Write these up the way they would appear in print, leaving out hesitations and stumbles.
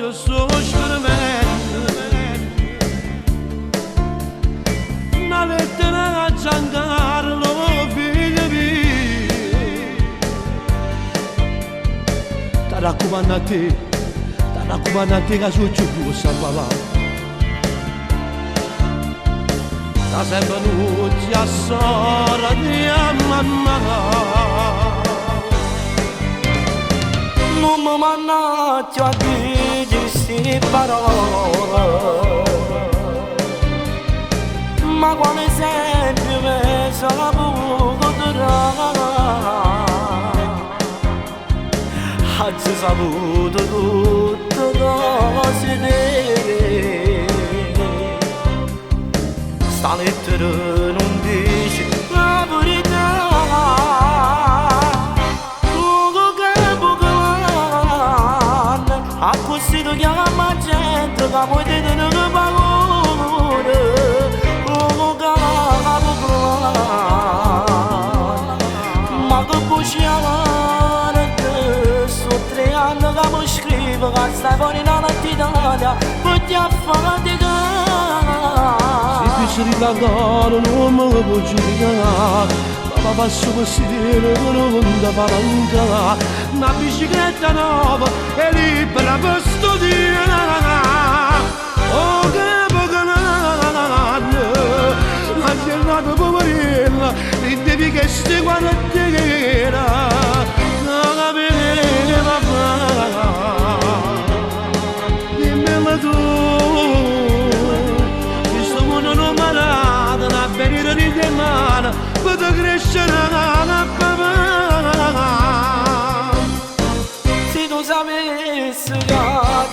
eu sou na lettera a Giancarlo Figli Tarakubanate che su giù sapava da sempre venuti a sora di mamma non mi mannaggia a dire sti parole ma quale esempio mi saputo dare oggi saputo tutte cose vere sta lettera non dice la verità a così ti chiama gente che poi ti tiene che paura ma che puoi chiamare sono 3 anni che mi scrivo che stai fuori da Italia poi ti affaticare se piacere la gara non me può giudicare ma passo così non da palanca una bicicletta nuova e libera per studiare oh che pocanano la giornata poverina mi devi che stai quarantiera non capireva dimmelo tu questo mondo non mi ha dato una venire di te mano per crescere la papà se tu sapessi che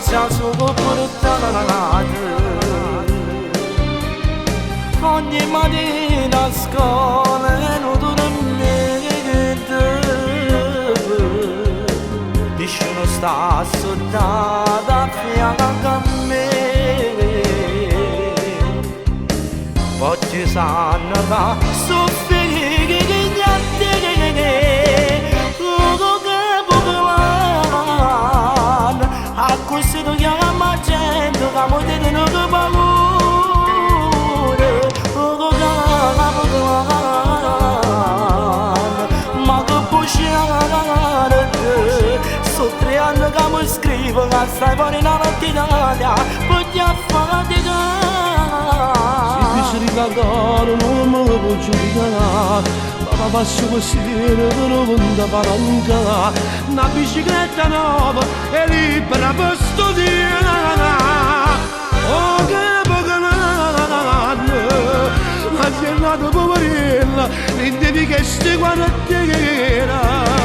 già sono portato ogni mattina a scuola non dormite dici non sta sottata a fianco a me poi ci sanno che soffrire che niente a così tu chiama gente che mi dicono che paura ma che puoi chiamare sono 3 anni che mi scrivo che stai fuori da Italia poi ti affaticare se piacere la gara non me può giudicare ma passo così non da palanca una bicicletta nuova e libera per studiare oh che pocanano la giornata poverina mi devi che stai quarantiera